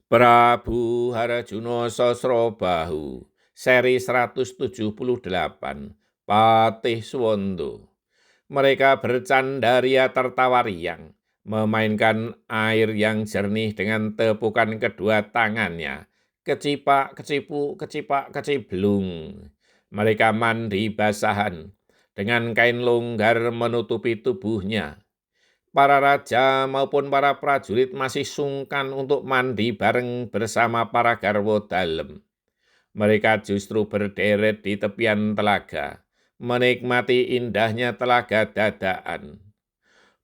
Prabu Harjuno Sosrobahu, seri 178, Patih Suwondo. Mereka bercandaria tertawa riang, memainkan air yang jernih dengan tepukan kedua tangannya. Kecipak, kecipu, kecipak, keciblung. Mereka mandi basahan, dengan kain longgar menutupi tubuhnya. Para raja maupun para prajurit masih sungkan untuk mandi bareng bersama para garwo dalem. Mereka justru berderet di tepian telaga, menikmati indahnya telaga dadaan.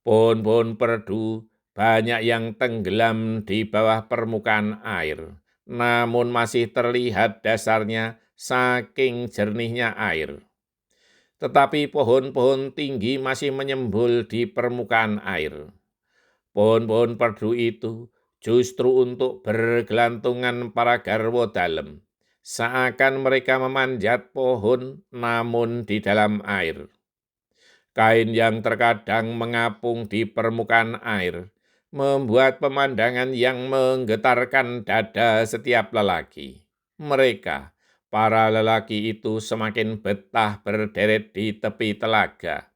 Pohon-pohon perdu banyak yang tenggelam di bawah permukaan air, namun masih terlihat dasarnya saking jernihnya air. Tetapi pohon-pohon tinggi masih menyembul di permukaan air. Pohon-pohon perdu itu justru untuk bergelantungan para garwo dalem, seakan mereka memanjat pohon namun di dalam air. Kain yang terkadang mengapung di permukaan air membuat pemandangan yang menggetarkan dada setiap lelaki. Mereka, para lelaki itu semakin betah berderet di tepi telaga,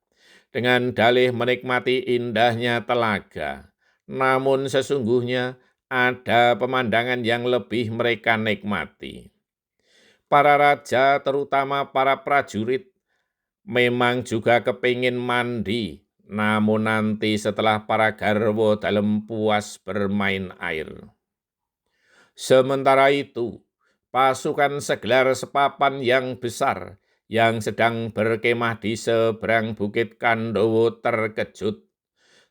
dengan dalih menikmati indahnya telaga. Namun sesungguhnya ada pemandangan yang lebih mereka nikmati. Para raja, terutama para prajurit, memang juga kepingin mandi, namun nanti setelah para garwo dalam puas bermain air. Sementara itu, pasukan segelar sepapan yang besar yang sedang berkemah di seberang Bukit Kandowo terkejut.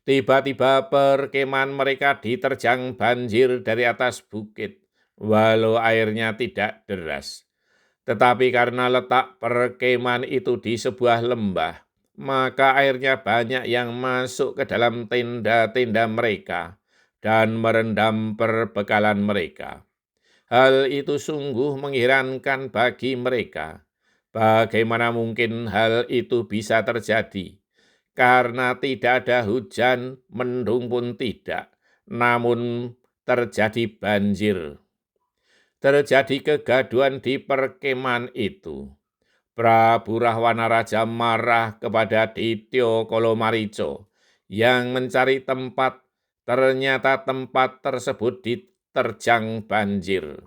Tiba-tiba perkemahan mereka diterjang banjir dari atas bukit, walau airnya tidak deras. Tetapi karena letak perkemahan itu di sebuah lembah, maka airnya banyak yang masuk ke dalam tenda-tenda mereka dan merendam perbekalan mereka. Hal itu sungguh mengherankan bagi mereka. Bagaimana mungkin hal itu bisa terjadi? Karena tidak ada hujan, mendung pun tidak, namun terjadi banjir. Terjadi kegaduhan di perkemahan itu. Prabu Rahwana Raja marah kepada Dityo Kolomarico yang mencari tempat, ternyata tempat tersebut diterjang banjir.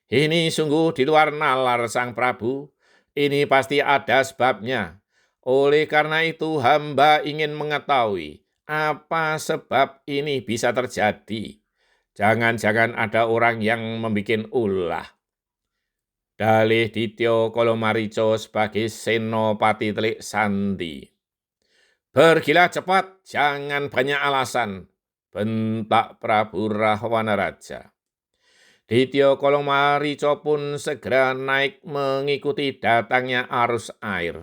Ini sungguh di luar nalar Sang Prabu, ini pasti ada sebabnya. Oleh karena itu hamba ingin mengetahui apa sebab ini bisa terjadi. Jangan-jangan ada orang yang membuat ulah. Dalih Dityo Kolomarico sebagai Senopati Telik Sandi. Pergilah cepat, jangan banyak alasan, bentak Prabu Rahwana Raja. Dityo Kolomarico pun segera naik mengikuti datangnya arus air.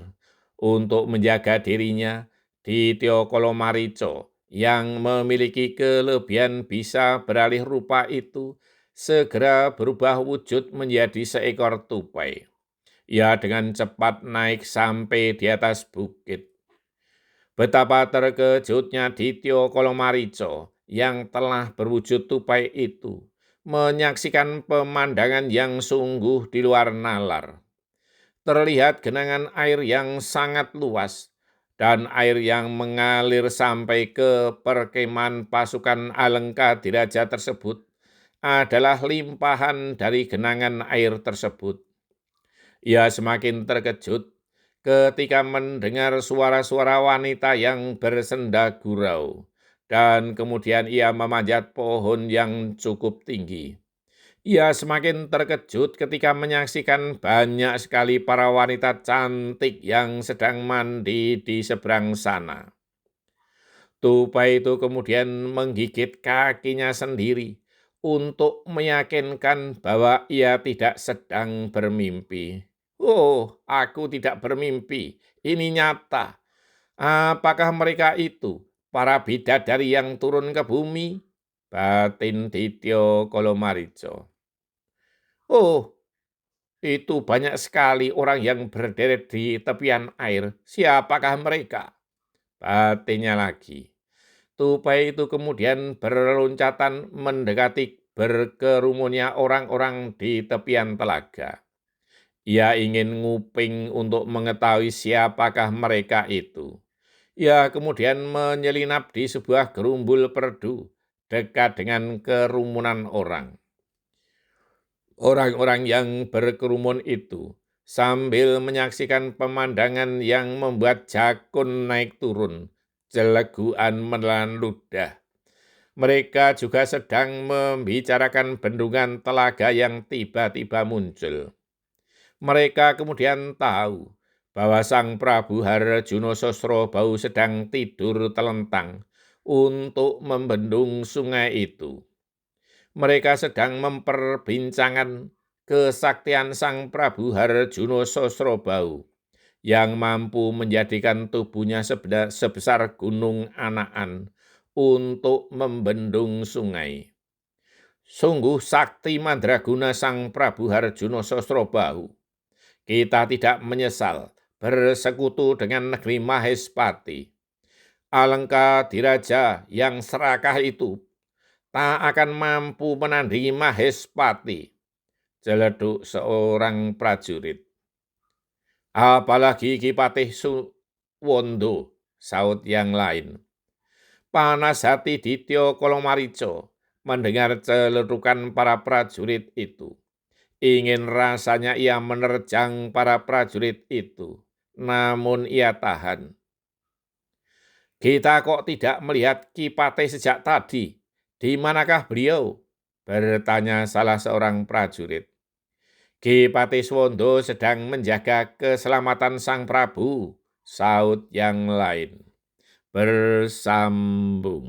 Untuk menjaga dirinya, Dityo Kolomarico yang memiliki kelebihan bisa beralih rupa itu segera berubah wujud menjadi seekor tupai. Ia dengan cepat naik sampai di atas bukit. Betapa terkejutnya Dityo Kolomarico yang telah berwujud tupai itu, menyaksikan pemandangan yang sungguh di luar nalar. Terlihat genangan air yang sangat luas, dan air yang mengalir sampai ke perkemahan pasukan Alengka Diraja tersebut adalah limpahan dari genangan air tersebut. Ia semakin terkejut ketika mendengar suara-suara wanita yang bersenda gurau, dan kemudian ia memanjat pohon yang cukup tinggi. Ia semakin terkejut ketika menyaksikan banyak sekali para wanita cantik yang sedang mandi di seberang sana. Tupai itu kemudian menggigit kakinya sendiri untuk meyakinkan bahwa ia tidak sedang bermimpi. Oh, aku tidak bermimpi, ini nyata. Apakah mereka itu para bidadari yang turun ke bumi? Batin Dityo Kolomarico. Oh, itu banyak sekali orang yang berderet di tepian air. Siapakah mereka? Batinnya lagi. Tupai itu kemudian berloncatan mendekati berkerumunnya orang-orang di tepian telaga. Ia ingin nguping untuk mengetahui siapakah mereka itu. Ia kemudian menyelinap di sebuah gerumbul perdu dekat dengan kerumunan orang. Orang-orang yang berkerumun itu sambil menyaksikan pemandangan yang membuat jakun naik turun, celeguan menelan ludah. Mereka juga sedang membicarakan bendungan telaga yang tiba-tiba muncul. Mereka kemudian tahu bahwa Sang Prabu Harjuno Sosrobau sedang tidur telentang untuk membendung sungai itu. Mereka sedang memperbincangkan kesaktian Sang Prabu Harjuno Sosrobau yang mampu menjadikan tubuhnya sebesar gunung Anaan untuk membendung sungai. Sungguh sakti mandraguna Sang Prabu Harjuno Sosrobau. Kita tidak menyesal bersekutu dengan negeri Mahespati. Alengka diraja yang serakah itu tak akan mampu menandingi Mahespati, celeduk seorang prajurit. Apalagi Ki Patih Suwondo, saut yang lain. Panas hati Dityo Kolomarico mendengar celetukan para prajurit itu. Ingin rasanya ia menerjang para prajurit itu, namun ia tahan. Kita kok tidak melihat Ki Patih sejak tadi? Di manakah beliau? Bertanya salah seorang prajurit. Ki Patih Suwondo sedang menjaga keselamatan Sang Prabu, saut yang lain. Bersambung.